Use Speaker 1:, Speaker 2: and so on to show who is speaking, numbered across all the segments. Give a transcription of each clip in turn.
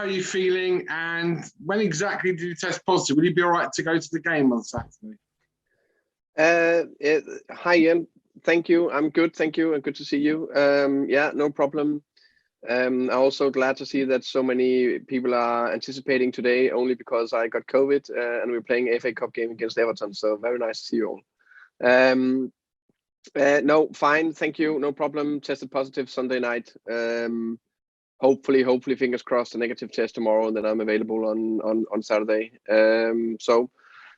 Speaker 1: are you feeling? And when exactly did you test positive? Will you be all right to go to the game on Saturday?
Speaker 2: Hi, Ian. Thank you. I'm good. Thank you. And good to see you. Yeah, no problem. I'm also glad to see that so many people are anticipating today only because I got COVID and we're playing FA Cup game against Everton. So very nice to see you all. No, fine. Thank you. No problem. Tested positive Sunday night. Hopefully, fingers crossed, a negative test tomorrow, and then I'm available on Saturday. So,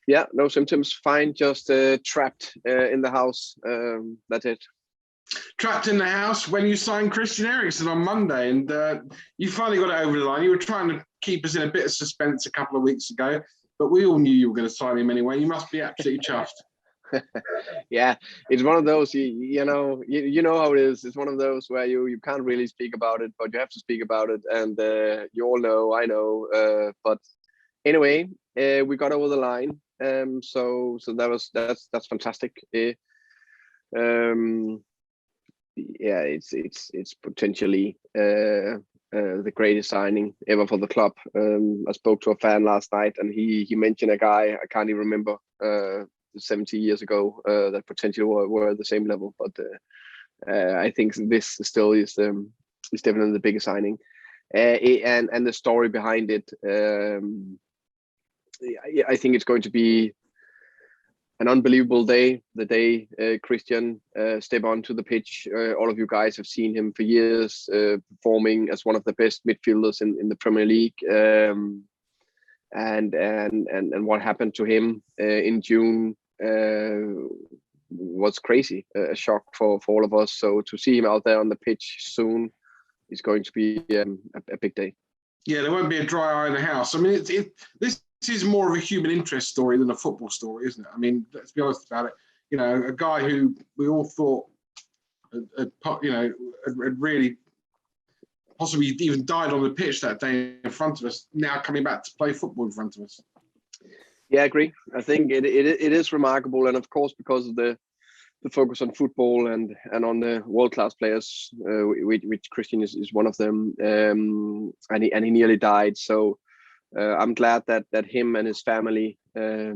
Speaker 2: yeah, no symptoms. Fine. Just trapped in the house. That's it.
Speaker 1: Trapped in the house when you signed Christian Eriksen on Monday, and you finally got it over the line. You were trying to keep us in a bit of suspense a couple of weeks ago, but we all knew you were going to sign him anyway. You must be absolutely chuffed.
Speaker 2: Yeah, it's one of those, you know how it is. It's one of those where you can't really speak about it, but you have to speak about it, and you all know, I know. But anyway, we got over the line. So that's fantastic. Yeah, it's potentially the greatest signing ever for the club. I spoke to a fan last night, and he mentioned a guy I can't even remember 70 years ago that potentially were at the same level. But I think this still is definitely the biggest signing, and the story behind it. I think it's going to be an unbelievable day, the day Christian step onto the pitch. All of you guys have seen him for years, performing as one of the best midfielders in the Premier League. And what happened to him in June was crazy, a shock for all of us. So to see him out there on the pitch soon is going to be a big day.
Speaker 1: Yeah, there won't be a dry eye in the house. I mean, this is more of a human interest story than a football story, isn't it? I mean, let's be honest about it. You know, a guy who we all thought had really possibly even died on the pitch that day in front of us, now coming back to play football in front of us.
Speaker 2: Yeah, I agree. I think it is remarkable, and of course, because of the focus on football and on the world-class players, which Christian is one of them, and he nearly died. So I'm glad that him and his family are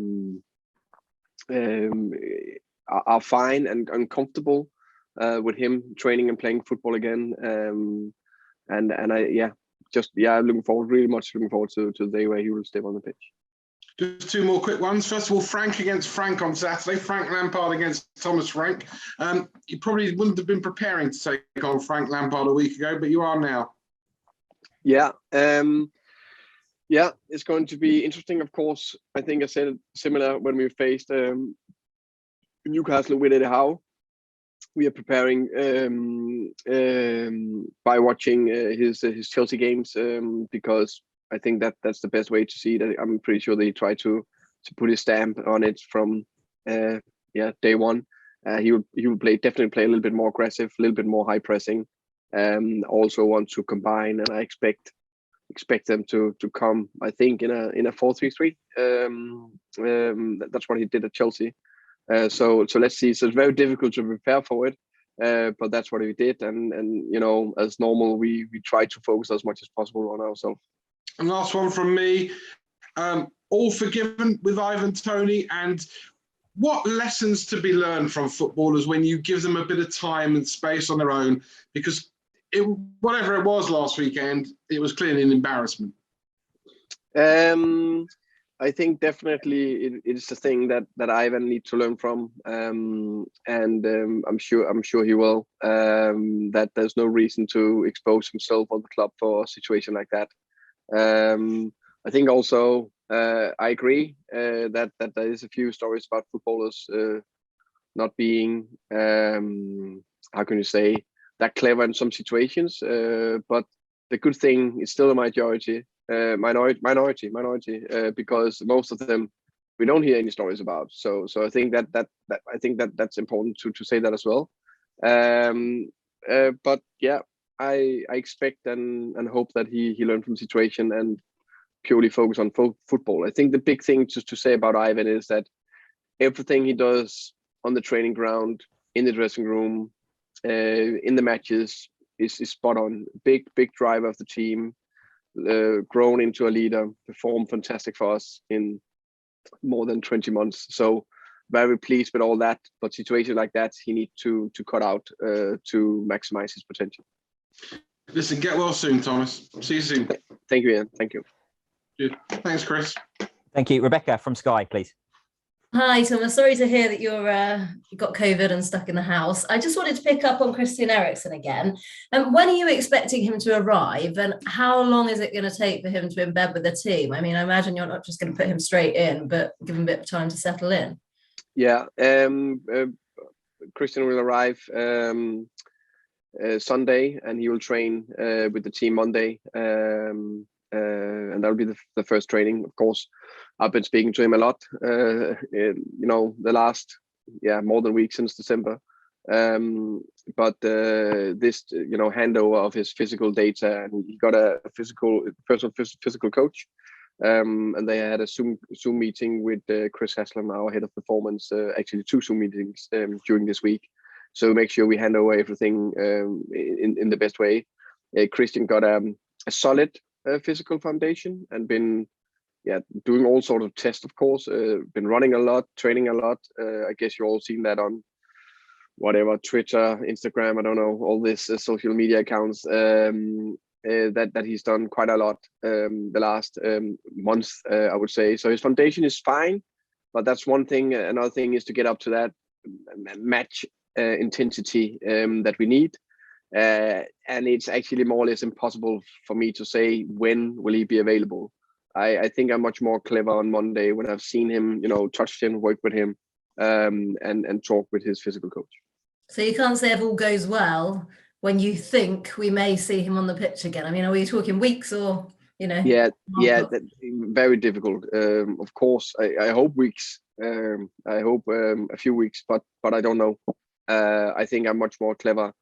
Speaker 2: fine and comfortable with him training and playing football again. And I'm really much looking forward to the day where he will step on the pitch.
Speaker 1: Just two more quick ones. First of all, Frank against Frank on Saturday. Frank Lampard against Thomas Frank. You probably wouldn't have been preparing to take on Frank Lampard a week ago, but you are now.
Speaker 2: Yeah. Yeah, it's going to be interesting, of course. I think I said it similar when we faced Newcastle with Eddie Howe. We are preparing by watching his Chelsea games because I think that's the best way to see it. I'm pretty sure they try to put his stamp on it from day one. He will definitely play a little bit more aggressive, a little bit more high pressing. Also want to combine, and I expect them to come, I think, in a 4-3-3. That's what he did at Chelsea. So let's see. So it's very difficult to prepare for it, but that's what we did. And you know, as normal, we try to focus as much as possible on ourselves.
Speaker 1: And last one from me. All forgiven with Ivan Toney, and what lessons to be learned from footballers when you give them a bit of time and space on their own? Because whatever it was last weekend, it was clearly an embarrassment.
Speaker 2: I think definitely it is the thing that Ivan needs to learn from, and I'm sure he will. That there's no reason to expose himself or the club for a situation like that. I think also I agree that there is a few stories about footballers not being how can you say, that clever in some situations, but the good thing is still a minority, because most of them we don't hear any stories about. So I think that's important to say that as well. But yeah, I expect and hope that he learned from the situation and purely focus on football. I think the big thing just to say about Ivan is that everything he does on the training ground, in the dressing room, in the matches is spot on. Big driver of the team. grown into a leader, performed fantastic for us in more than 20 months. So very pleased with all that. But situations like that, he needs to cut out to maximize his potential.
Speaker 1: Listen, get well soon, Thomas. See you soon.
Speaker 2: Thank you, Ian. Thank you.
Speaker 1: Thanks, Chris.
Speaker 3: Thank you. Rebecca from Sky, please.
Speaker 4: Hi, Thomas. Sorry to hear that you got COVID and stuck in the house. I just wanted to pick up on Christian Eriksen again. When are you expecting him to arrive, and how long is it going to take for him to embed with the team? I mean, I imagine you're not just going to put him straight in, but give him a bit of time to settle in.
Speaker 2: Yeah, Christian will arrive Sunday, and he will train with the team Monday, and that'll be the first training. Of course, I've been speaking to him a lot, the last more than a week since December. But this handover of his physical data, and he got a personal physical coach, and they had a Zoom meeting with Chris Haslam, our head of performance. Actually, 2 Zoom meetings during this week. So make sure we hand over everything in the best way. Christian got a solid physical foundation and been doing all sorts of tests, of course. Been running a lot, training a lot. I guess you've all seen that on whatever, Twitter, Instagram, I don't know, all these social media accounts, that he's done quite a lot the last month, I would say. So his foundation is fine, but that's one thing. Another thing is to get up to that match intensity that we need. And it's actually more or less impossible for me to say when will he be available. I think I'm much more clever on Monday when I've seen him, touched him, worked with him, and talk with his physical coach.
Speaker 4: So you can't say if all goes well when you think we may see him on the pitch again. I mean, are we talking weeks or,
Speaker 2: Yeah, that's very difficult. Of course, I hope weeks. I hope a few weeks, but I don't know. I think I'm much more clever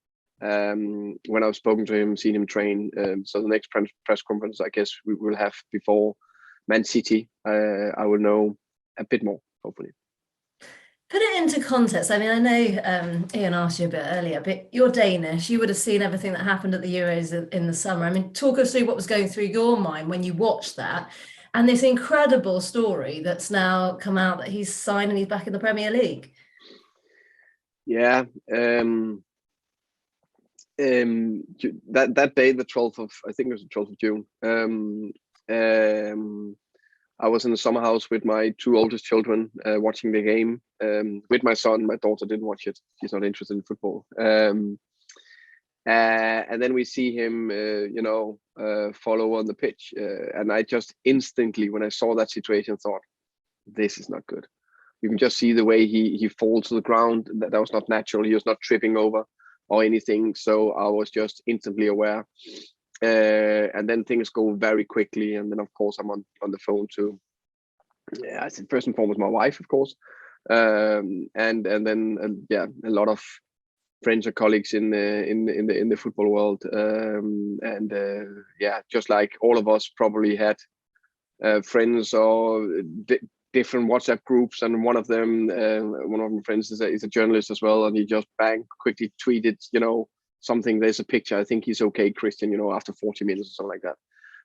Speaker 2: when I've spoken to him, seen him train. So the next press conference, I guess we will have before Man City. I will know a bit more, hopefully.
Speaker 4: Put it into context. I mean, I know Ian asked you a bit earlier, but you're Danish. You would have seen everything that happened at the Euros in the summer. I mean, talk us through what was going through your mind when you watched that, and this incredible story that's now come out that he's signed and he's back in the Premier League.
Speaker 2: Yeah. That day, the 12th of, I think it was the 12th of June, I was in the summer house with my 2 oldest children, watching the game with my son. My daughter didn't watch it. She's not interested in football. And then we see him, follow on the pitch. And I just instantly, when I saw that situation, thought, this is not good. You can just see the way he falls to the ground. That was not natural. He was not tripping over or anything. So I was just instantly aware. And then things go very quickly. And then, of course, I'm on the phone to, I said first and foremost, my wife, of course. And then, a lot of friends or colleagues in the football world. Just like all of us probably had friends or different WhatsApp groups, and one of my friends is a journalist as well, and he just quickly tweeted, something. There's a picture. I think he's okay, Christian. After 40 minutes or something like that.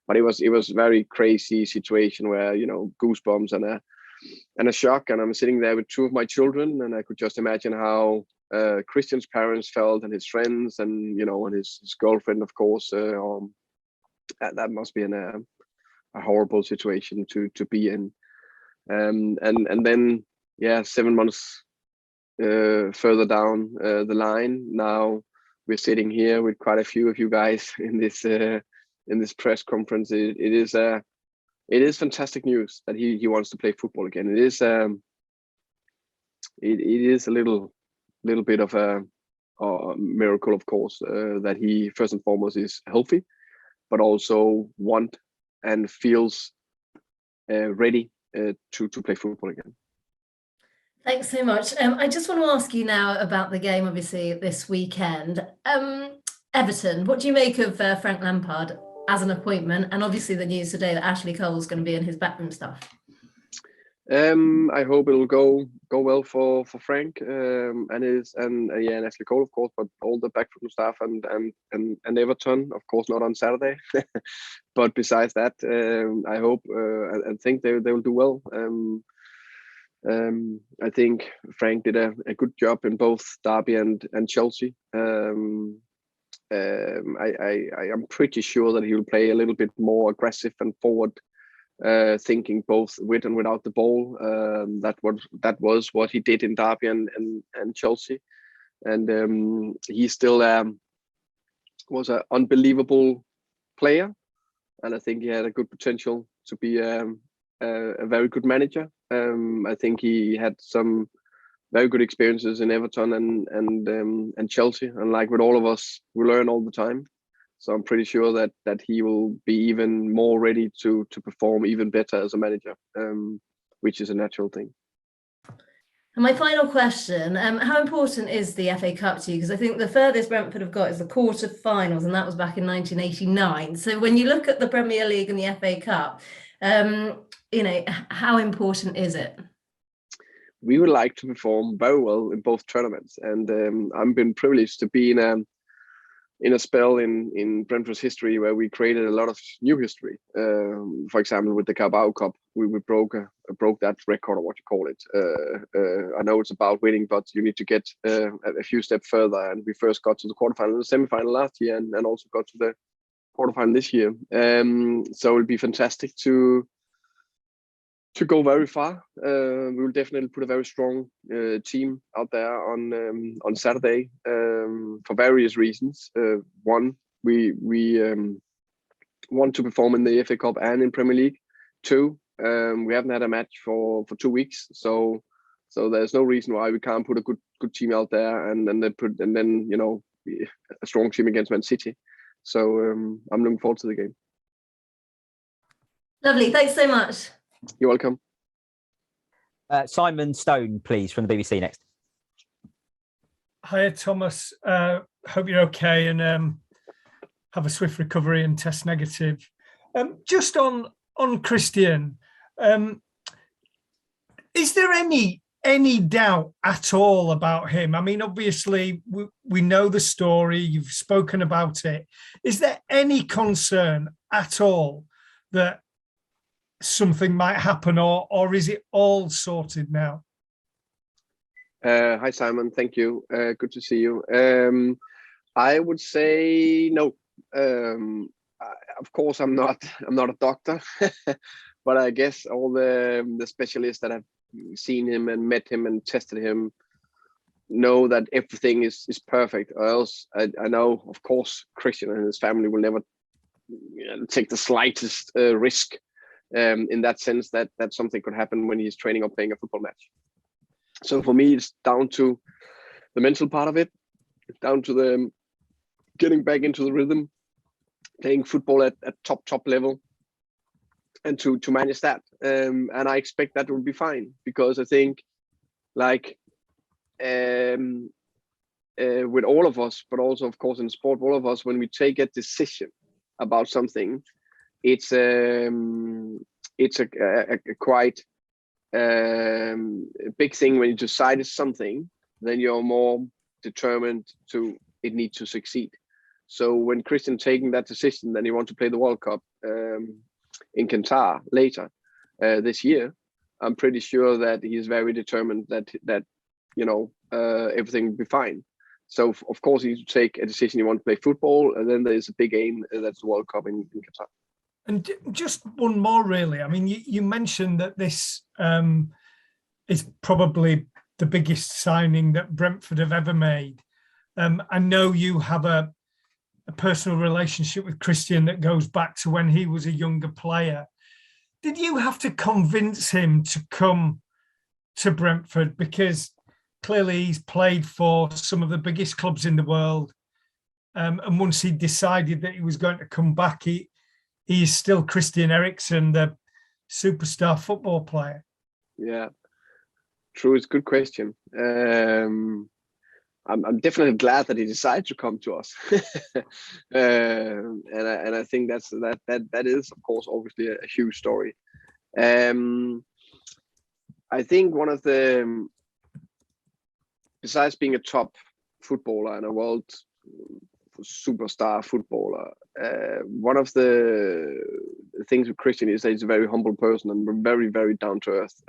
Speaker 2: But it was very crazy situation where goosebumps and a shock, and I'm sitting there with 2 of my children, and I could just imagine how Christian's parents felt, and his friends, and and his girlfriend, of course. That must be a horrible situation to be in. And then 7 months further down the line, now we're sitting here with quite a few of you guys in this press conference. It is fantastic news that he wants to play football again. It is a little bit of a miracle, of course, that he first and foremost is healthy, but also want and feels ready to play football again.
Speaker 4: Thanks so much. I just want to ask you now about the game, obviously, this weekend. Everton, what do you make of Frank Lampard as an appointment, and obviously the news today that Ashley Cole's going to be in his backroom staff?
Speaker 2: I hope it'll go well for Frank and Ashley Cole, of course, but all the backroom staff and Everton, of course, not on Saturday. But besides that, I hope and think they will do well. I think Frank did a good job in both Derby and Chelsea. I am pretty sure that he will play a little bit more aggressive and forward thinking, both with and without the ball. That was what he did in Derby and Chelsea, and he still was an unbelievable player, and I think he had a good potential to be a very good manager. I think he had some very good experiences in Everton and Chelsea, and like with all of us, we learn all the time. So I'm pretty sure that he will be even more ready to perform even better as a manager, which is a natural thing.
Speaker 4: And my final question, how important is the FA Cup to you? Because I think the furthest Brentford have got is the quarter-finals, and that was back in 1989. So when you look at the Premier League and the FA Cup, how important is it?
Speaker 2: We would like to perform very well in both tournaments, and I've been privileged to be in a spell in Brentford's history where we created a lot of new history. For example, with the Carabao Cup, we broke that record, or what you call it. I know it's about winning, but you need to get a few steps further. And we first got to the quarterfinal and the semi-final last year, and also got to the quarterfinal this year. So it'll be fantastic to go very far. We will definitely put a very strong team out there on Saturday for various reasons. One, we want to perform in the FA Cup and in Premier League. Two, we haven't had a match for 2 weeks, so there's no reason why we can't put a good team out there and then a strong team against Man City. So I'm looking forward to the game.
Speaker 4: Lovely, thanks so much.
Speaker 2: You're welcome.
Speaker 3: Simon Stone, please, from the BBC next.
Speaker 5: Hiya, Thomas. Hope you're okay and have a swift recovery and test negative. Just on Christian, is there any doubt at all about him? I mean, obviously, we know the story. You've spoken about it. Is there any concern at all that something might happen, or is it all sorted now?
Speaker 2: Hi, Simon. Thank you. Good to see you. I would say no. Of course, I'm not a doctor, but I guess all the specialists that have seen him and met him and tested him know that everything is perfect. Or else, I know, of course, Christian and his family will never take the slightest risk. In that sense, that something could happen when he's training or playing a football match. So for me, it's down to the mental part of it, down to the getting back into the rhythm, playing football at top level, and to manage that. And I expect that will be fine, because I think, like with all of us, but also of course in sport, all of us, when we take a decision about something, it's a quite big thing. When you decide something, then you're more determined it needs to succeed. So when Christian taking that decision, then he wants to play the World Cup in Qatar later this year, I'm pretty sure that he is very determined that everything will be fine. So of course he needs to take a decision. He wants to play football, and then there's a big aim, that's the World Cup in Qatar.
Speaker 5: And just one more, really. I mean, you mentioned that this is probably the biggest signing that Brentford have ever made. I know you have a personal relationship with Christian that goes back to when he was a younger player. Did you have to convince him to come to Brentford? Because clearly he's played for some of the biggest clubs in the world. And once he decided that he was going to come back, he is still Christian Eriksen, the superstar football player. Yeah,
Speaker 2: true. It's a good question. I'm definitely glad that he decided to come to us, and I think that is, of course, obviously a huge story. I think one of the, besides being a top footballer and a world superstar footballer, one of the things with Christian is that he's a very humble person and very, very down to earth.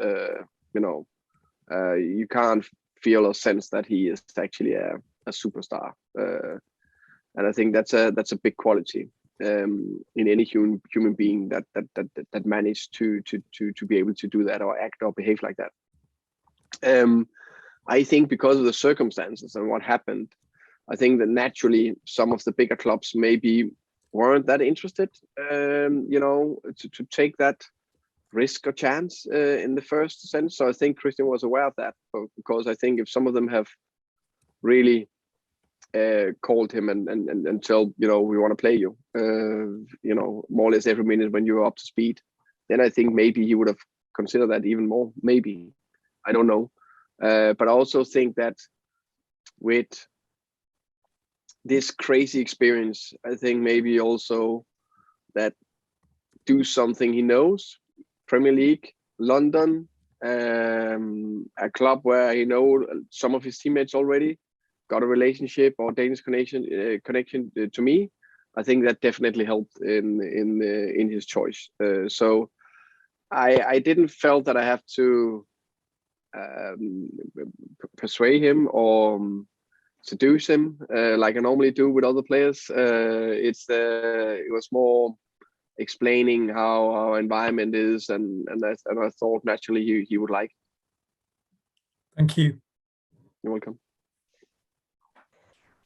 Speaker 2: You can't feel or sense that he is actually a superstar, and I think that's a big quality in any human being that managed to be able to do that or act or behave like that. I think because of the circumstances and what happened, I think that naturally some of the bigger clubs maybe weren't that interested, to take that risk or chance in the first sense. So I think Christian was aware of that, because I think if some of them have really called him and tell, we want to play you, more or less every minute when you're up to speed, then I think maybe he would have considered that even more. Maybe, I don't know. But I also think that with this crazy experience, I think maybe also that do something he knows, Premier League, London, a club where he know some of his teammates already, got a relationship or Danish connection to me. I think that definitely helped in his choice. So I didn't felt that I have to persuade him or seduce him like I normally do with other players. It was more explaining how our environment is, and I thought naturally he would like.
Speaker 5: Thank you.
Speaker 2: You're welcome.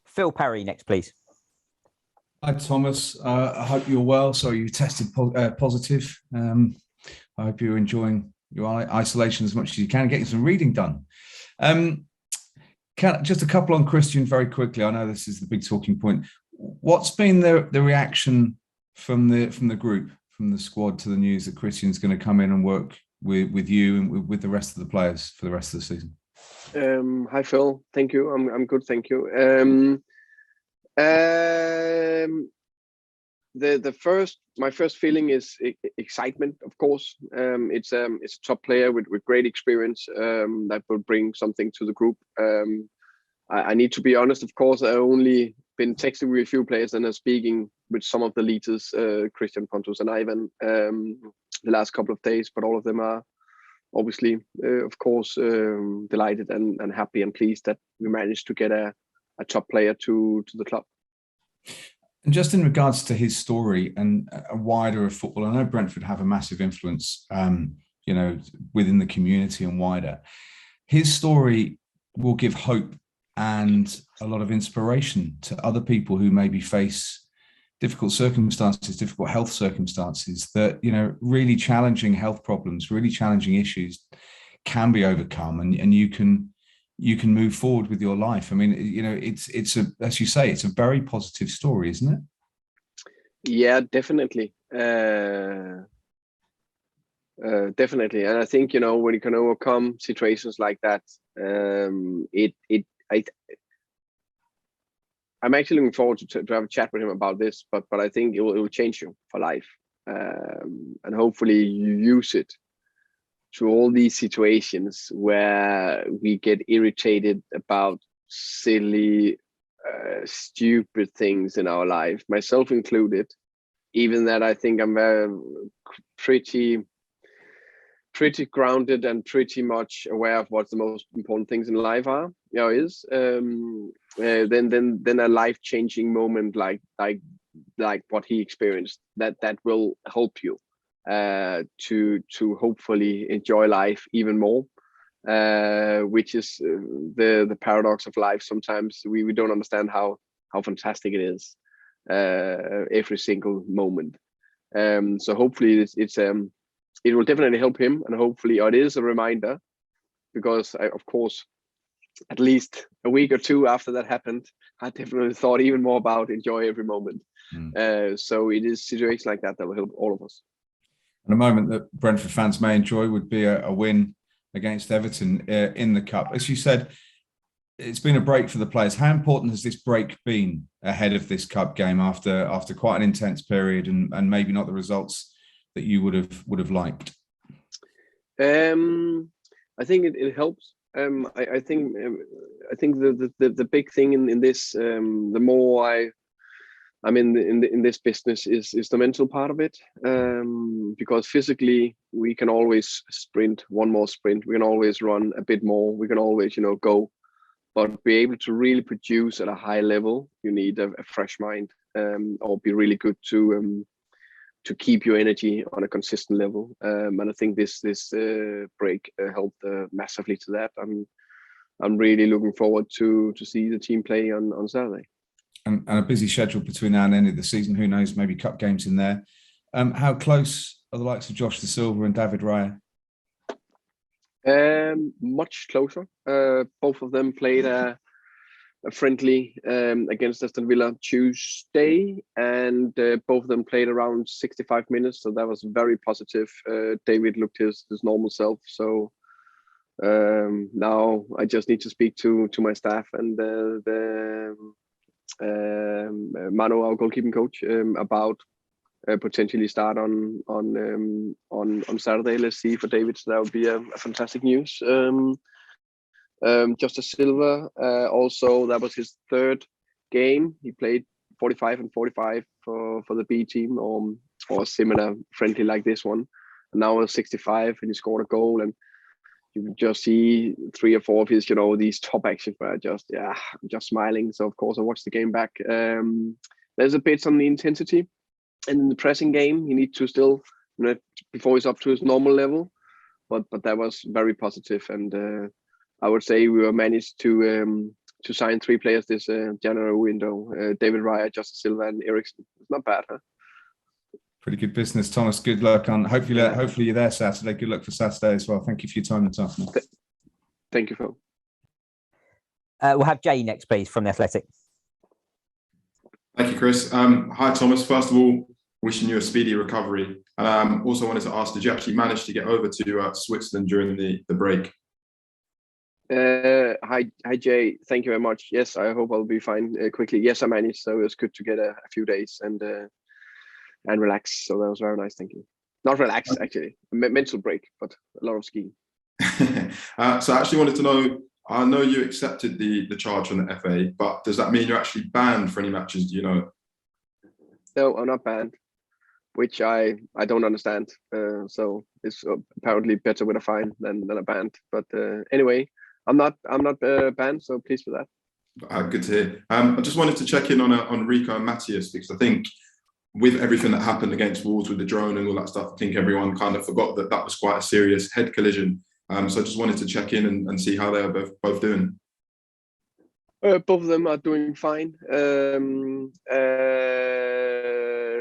Speaker 3: Phil Parry next, please.
Speaker 6: Hi, Thomas. I hope you're well. So you tested positive. I hope you're enjoying your isolation as much as you can, getting some reading done. Just a couple on Christian very quickly. I know this is the big talking point. What's been the reaction from the group, from the squad, to the news that Christian's going to come in and work with you and with the rest of the players for the rest of the season?
Speaker 2: Hi Phil, thank you. I'm good, thank you. My first feeling is excitement, of course. It's a top player with great experience that will bring something to the group. I need to be honest, of course. I only been texting with a few players and speaking with some of the leaders, Christian, Pontus, and Ivan, the last couple of days. But all of them are obviously, of course, delighted and happy and pleased that we managed to get a top player to the club.
Speaker 6: And just in regards to his story and a wider of football, I know Brentford have a massive influence, within the community and wider. His story will give hope and a lot of inspiration to other people who maybe face difficult circumstances, difficult health circumstances, that, really challenging health problems, really challenging issues can be overcome, and you can move forward with your life. I mean, it's as you say, it's a very positive story, isn't it?
Speaker 2: Yeah, definitely. Definitely. And I think, when you can overcome situations like that, I'm actually looking forward to have a chat with him about this, but I think it will change you for life. And hopefully you use it to all these situations where we get irritated about silly, stupid things in our life, myself included. Even that, I think I'm pretty grounded and pretty much aware of what the most important things in life are. Then a life-changing moment like what he experienced, that will help you to hopefully enjoy life even more, which is the paradox of life. Sometimes we don't understand how fantastic it is, every single moment. So hopefully it will definitely help him, and hopefully it is a reminder, because of course, at least a week or two after that happened, I definitely thought even more about enjoy every moment. So it is situations like that will help all of us.
Speaker 6: And a moment that Brentford fans may enjoy would be a win against Everton in the Cup. As you said, it's been a break for the players. How important has this break been ahead of this Cup game after quite an intense period and maybe not the results that you would have liked?
Speaker 2: I think it helps. I think the big thing in this, the more I'm in this business is the mental part of it, because physically we can always sprint one more sprint, we can always run a bit more, we can always go, but be able to really produce at a high level, you need a fresh mind, or be really good to keep your energy on a consistent level, and I think this break helped massively to that. I'm really looking forward to see the team play on Saturday.
Speaker 6: And a busy schedule between now and the end of the season. Who knows, maybe cup games in there. How close are the likes of Josh Da Silva and David Raya?
Speaker 2: Much closer. Both of them played a friendly against Aston Villa Tuesday, and both of them played around 65 minutes, so that was very positive. David looked his normal self, so now I just need to speak to my staff and Manu, our goalkeeping coach, about potentially start on Saturday. Let's see for David. So that would be a fantastic news. Just Da Silva, also that was his third game. He played 45 and 45 for the B team, or similar friendly like this one. And now it's 65, and he scored a goal, and you can just see 3 or 4 of his, these top actions where I'm just smiling. So of course I watched the game back. There's a bit on the intensity, and in the pressing game, he needs to still, before he's up to his normal level. But that was very positive, and I would say we were managed to sign 3 players this January window: David Raya, Just Da Silva, and Eriksen. It's not bad, huh?
Speaker 6: Pretty good business, Thomas. Good luck, and hopefully you're there Saturday. Good luck for Saturday as well. Thank you for your time this afternoon.
Speaker 2: Thank you, Phil.
Speaker 3: We'll have Jay next, please, from The Athletic.
Speaker 7: Thank you, Chris. Hi, Thomas. First of all, wishing you a speedy recovery. Also wanted to ask, did you actually manage to get over to Switzerland during the break?
Speaker 2: Hi, Jay. Thank you very much. Yes, I hope I'll be fine quickly. Yes, I managed, so it was good to get a few days and relax. So that was very nice. Thank you. Not relax, actually. Mental break, but a lot of skiing.
Speaker 7: So I actually wanted to know, I know you accepted the charge from the FA, but does that mean you're actually banned for any matches? Do you know?
Speaker 2: No, I'm not banned, which I don't understand. So it's apparently better with a fine than a ban. But anyway, I'm not banned, so pleased with that.
Speaker 7: Good to hear. I just wanted to check in on Rico and Matthias, because I think with everything that happened against Wolves with the drone and all that stuff, I think everyone kind of forgot that was quite a serious head collision. So I just wanted to check in and see how they are both doing.
Speaker 2: Both of them are doing fine.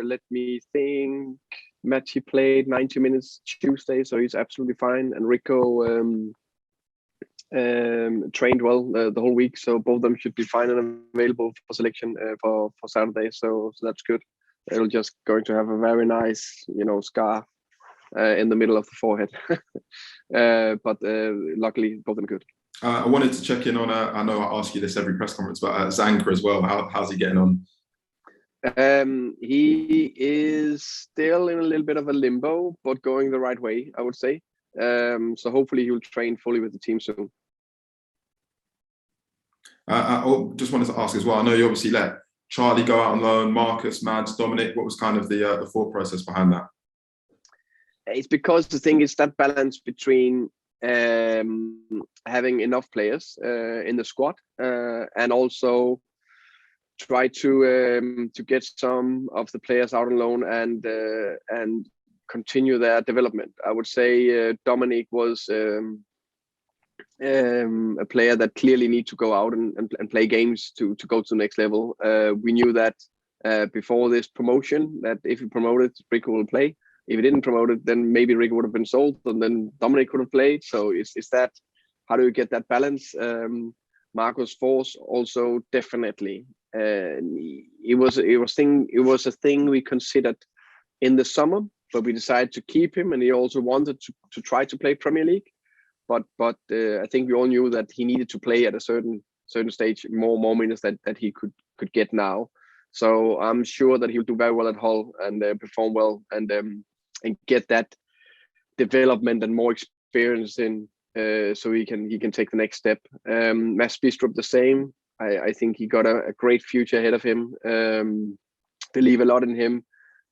Speaker 2: Let me think. Matty played 90 minutes Tuesday, so he's absolutely fine. And Rico trained well the whole week, so both of them should be fine and available for selection for Saturday. So that's good. It'll just going to have a very nice, scar in the middle of the forehead. But luckily, both of them good.
Speaker 7: I wanted to check in on, I know I ask you this every press conference, but Zanka as well. How's he getting on?
Speaker 2: He is still in a little bit of a limbo, but going the right way, I would say. So hopefully he will train fully with the team soon.
Speaker 7: I just wanted to ask as well, I know you obviously let Charlie go out on loan, Marcus, Mads, Dominic. What was kind of the thought process behind that?
Speaker 2: It's because the thing is that balance between having enough players in the squad and also try to get some of the players out on loan and continue their development. I would say Dominic was a player that clearly need to go out and play games to go to the next level. We knew that before this promotion, that if he promoted, Rico will play. If he didn't promote it, then maybe Rico would have been sold, and then Dominic could have played. So it's that, how do you get that balance? Marcus Force also definitely. It was a thing we considered in the summer, but we decided to keep him, and he also wanted to try to play Premier League. But I think we all knew that he needed to play at a certain stage more minutes that he could get now. So I'm sure that he'll do very well at Hull and perform well and get that development and more experience in so he can take the next step. Mads Bistrup the same. I think he got a great future ahead of him. Believe a lot in him.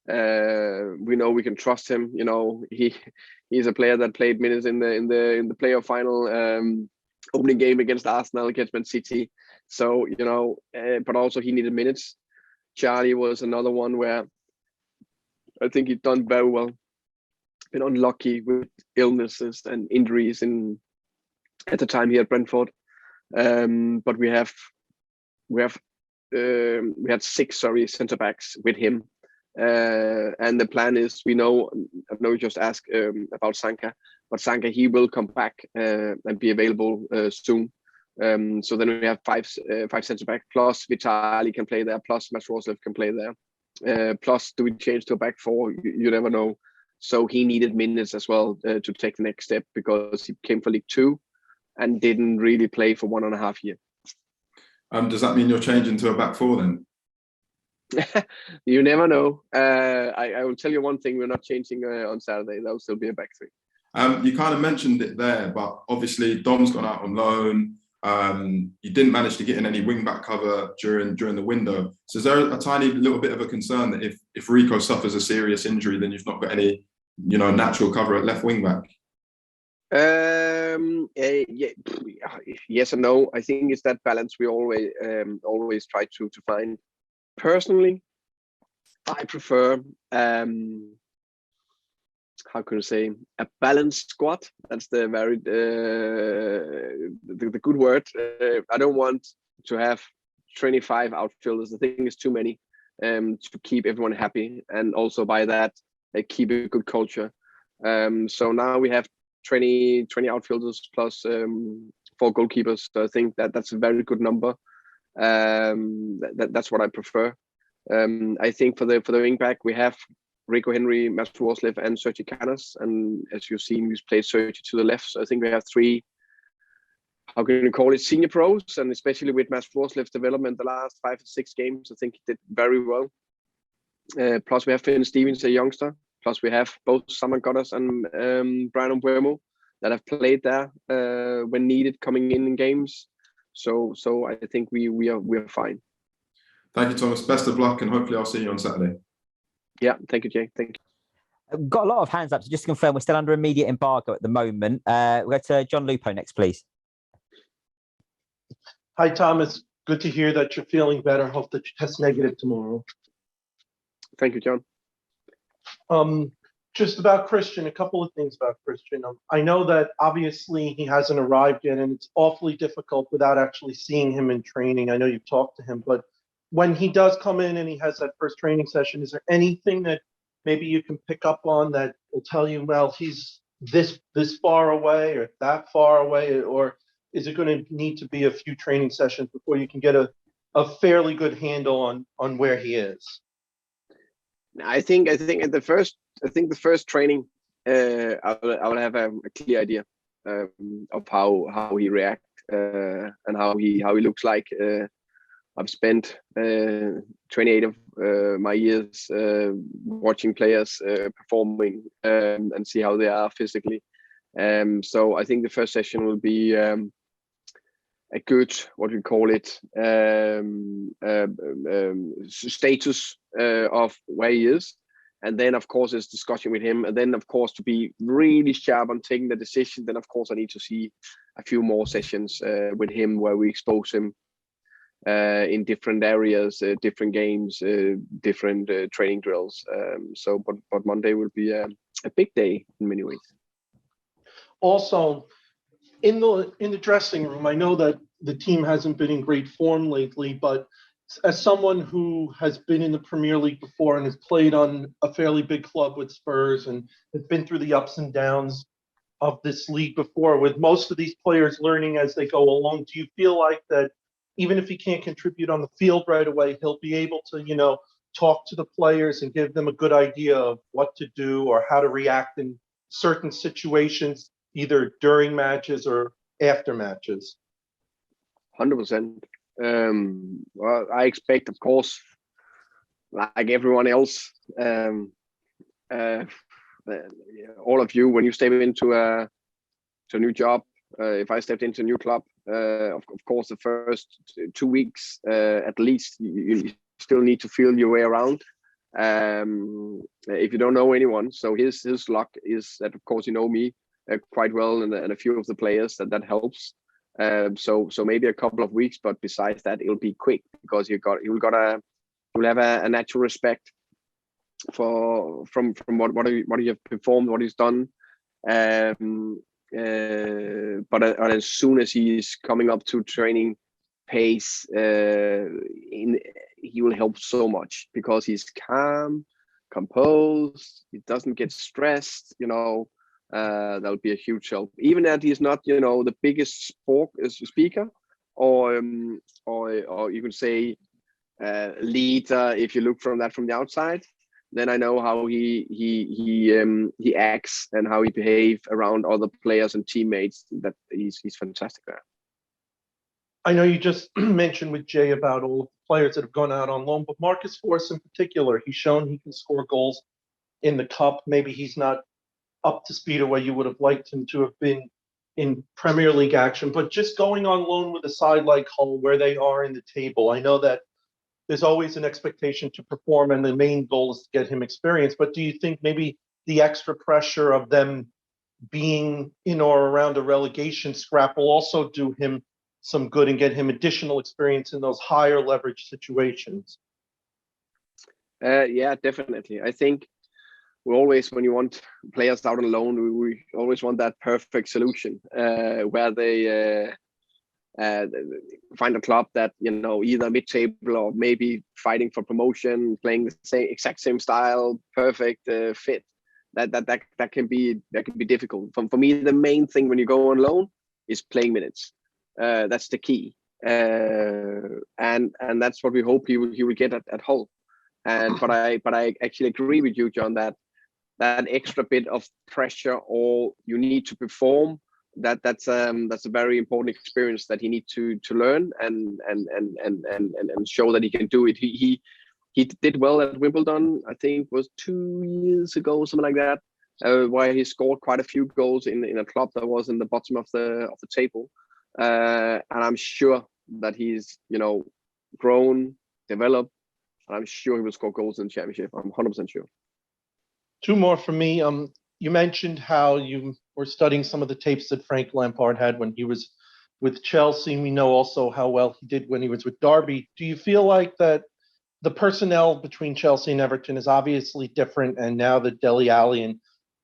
Speaker 2: We know we can trust him. You know, he's a player that played minutes in the playoff final opening game against Arsenal, against Man City. So, you know, but also he needed minutes. Charlie was another one where I think he'd done very well. Been unlucky with illnesses and injuries at the time here at Brentford. But we had 6 centre backs with him. And the plan is, I know you just asked about Sanka, but Sanka, he will come back and be available soon. So then we have 5 centre back, plus Vitali can play there, plus Mads Rorslev can play there. Plus, do we change to a back 4? You never know. So he needed minutes as well to take the next step, because he came for League 2 and didn't really play for 1.5 years.
Speaker 7: Does that mean you're changing to a back 4 then?
Speaker 2: You never know. I will tell you one thing: we're not changing on Saturday. That will still be a back 3.
Speaker 7: You kind of mentioned it there, but obviously Dom's gone out on loan. You didn't manage to get in any wing-back cover during the window. So is there a tiny little bit of a concern that if Rico suffers a serious injury, then you've not got any, you know, natural cover at left wing-back?
Speaker 2: Yeah, yes and no. I think it's that balance we always try to find. Personally, I prefer how can I say, a balanced squad. That's the very the good word. I don't want to have 25 outfielders. I think it's too many to keep everyone happy, and also by that keep a good culture. So now we have 20 outfielders plus 4 goalkeepers. So I think that's a very good number. That's what I prefer. I think for the wing back we have Rico Henry, Mads Rorslev, and Sergi Canas, and as you've seen, we've played Sergi to the left. So I think we have 3, how can you call it, senior pros, and especially with Mads Rorslev's development the last 5 or 6 games, I think he did very well. Plus we have Finn Stevens, a youngster. Plus we have both Saman Goddard and Brian Mbeumo that have played there when needed, coming in games. So I think we are fine.
Speaker 7: Thank you, Thomas. Best of luck, and hopefully I'll see you on Saturday.
Speaker 2: Yeah, thank you, Jay. Thank you.
Speaker 3: We've got a lot of hands up, so just to confirm, we're still under immediate embargo at the moment. We'll go to John Lupo next, please.
Speaker 8: Hi, Thomas. Good to hear that you're feeling better. Hope that you test negative tomorrow.
Speaker 2: Thank you, John.
Speaker 8: Just about Christian, a couple of things about Christian. I know that obviously he hasn't arrived yet, and it's awfully difficult without actually seeing him in training. I know you've talked to him, but when he does come in and he has that first training session, is there anything that maybe you can pick up on that will tell you, well, he's this far away or that far away, or is it going to need to be a few training sessions before you can get a fairly good handle on where he is?
Speaker 2: I think the first training, I will have a clear idea of how he reacts and how he looks like. I've spent 28 of my years watching players performing and see how they are physically. So I think the first session will be a good, what we call it, status of where he is. And then, of course, it's discussion with him. And then, of course, to be really sharp on taking the decision, then, of course, I need to see a few more sessions with him where we expose him in different areas, different games, different training drills. But Monday will be a big day in many ways.
Speaker 8: Also, in the dressing room, I know that the team hasn't been in great form lately, but as someone who has been in the Premier League before and has played on a fairly big club with Spurs and has been through the ups and downs of this league before, with most of these players learning as they go along, do you feel like that even if he can't contribute on the field right away, he'll be able to, talk to the players and give them a good idea of what to do or how to react in certain situations, either during matches or after matches?
Speaker 2: 100%. Well, I expect, of course, like everyone else, all of you, when you step into a new job, If I stepped into a new club, of course, the first 2 weeks at least, you still need to feel your way around. If you don't know anyone, so his luck is that, of course, you know me quite well, and a few of the players, that helps. So maybe a couple of weeks, but besides that, it'll be quick, because you'll have a natural respect from what he have performed, what he's done. But as soon as he's coming up to training pace, he will help so much, because he's calm, composed, he doesn't get stressed. That'll be a huge help. Even that he's not, the biggest speaker, or you can say leader, if you look from the outside. Then I know how he acts and how he behaves around other players and teammates. That he's fantastic there.
Speaker 8: I know you just mentioned with Jay about all the players that have gone out on loan, but Marcus Forss in particular, he's shown he can score goals in the cup. Maybe he's not up to speed or where you would have liked him to have been in Premier League action, but just going on loan with a side like Hull, where they are in the table, I know that there's always an expectation to perform, and the main goal is to get him experience. But do you think maybe the extra pressure of them being in or around a relegation scrap will also do him some good and get him additional experience in those higher leverage situations?
Speaker 2: Yeah, definitely. I think we always, when you want players out on loan, we always want that perfect solution where they find a club that, either mid-table or maybe fighting for promotion, playing the exact same style, perfect fit. That can be difficult. For me, the main thing when you go on loan is playing minutes. That's the key, and that's what we hope he will get at Hull. But I actually agree with you, John, that extra bit of pressure, or you need to perform. That's a very important experience that he needs to learn and show that he can do it. He did well at Wimbledon. I think it was 2 years ago, something like that, where he scored quite a few goals in a club that was in the bottom of the table. And I'm sure that he's grown, developed, and I'm sure he will score goals in the Championship. I'm 100% sure.
Speaker 8: Two more from me. You mentioned how you were studying some of the tapes that Frank Lampard had when he was with Chelsea. We know also how well he did when he was with Derby. Do you feel like that the personnel between Chelsea and Everton is obviously different, and now that Dele Alli and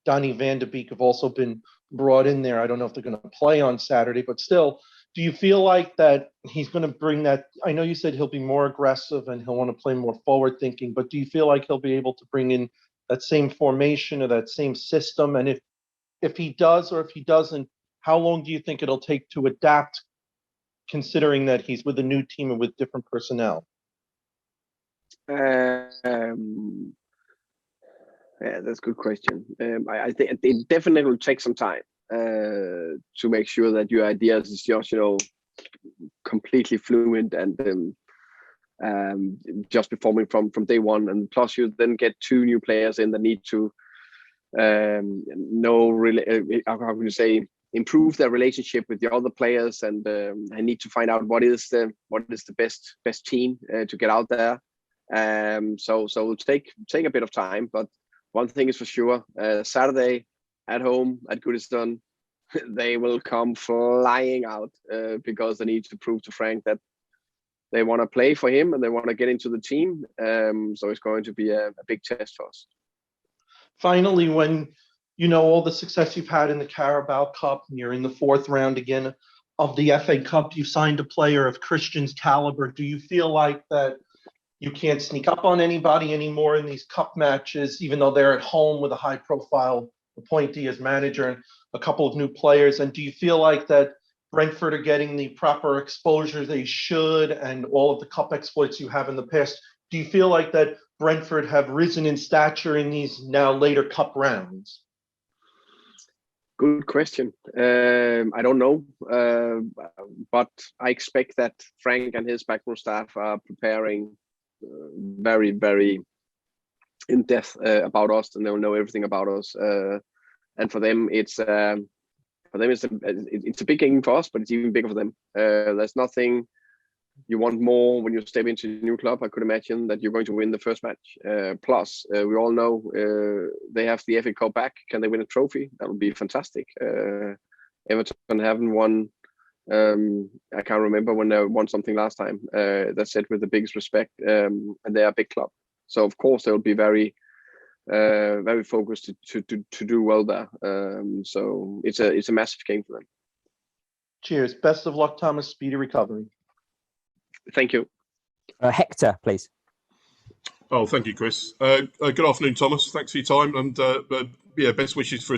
Speaker 8: Donny van de Beek have also been brought in there? I don't know if they're going to play on Saturday, but still, do you feel like that he's going to bring that? I know you said he'll be more aggressive and he'll want to play more forward thinking, but do you feel like he'll be able to bring in that same formation or that same system? And if he does, or if he doesn't, how long do you think it'll take to adapt, considering that he's with a new team and with different personnel?
Speaker 2: Yeah, that's a good question. I think it definitely will take some time to make sure that your ideas is just, completely fluent and just performing from day one. And plus, you then get two new players in that need to know really, how can you say, improve their relationship with the other players, and I need to find out what is the best team to get out there. So it'll take a bit of time, but one thing is for sure: Saturday at home at Goodison, they will come flying out because they need to prove to Frank that they want to play for him and they want to get into the team. So it's going to be a big test for us.
Speaker 8: Finally, when you know all the success you've had in the Carabao Cup and you're in the fourth round again of the FA Cup, you signed a player of Christian's caliber. Do you feel like that you can't sneak up on anybody anymore in these cup matches, even though they're at home with a high-profile appointee as manager and a couple of new players? And do you feel like that Brentford are getting the proper exposure they should, and all of the cup exploits you have in the past? Do you feel like that Brentford have risen in stature in these now later cup rounds?
Speaker 2: Good question. I don't know, but I expect that Frank and his backroom staff are preparing very, very in depth about us, and they'll know everything about us. And for them, it's for them, it's a big game for us, but it's even bigger for them. There's nothing you want more when you step into a new club. I could imagine that you're going to win the first match. Plus, we all know they have the FA Cup back. Can they win a trophy? That would be fantastic. Everton haven't won. I can't remember when they won something last time. That's said with the biggest respect, and they are a big club. So of course they will be very focused to do well there. So it's a massive game for them.
Speaker 8: Cheers. Best of luck, Thomas. Speedy recovery.
Speaker 2: Thank you.
Speaker 3: Hector, please.
Speaker 9: Oh, thank you, Chris. Good afternoon, Thomas. Thanks for your time, and best wishes for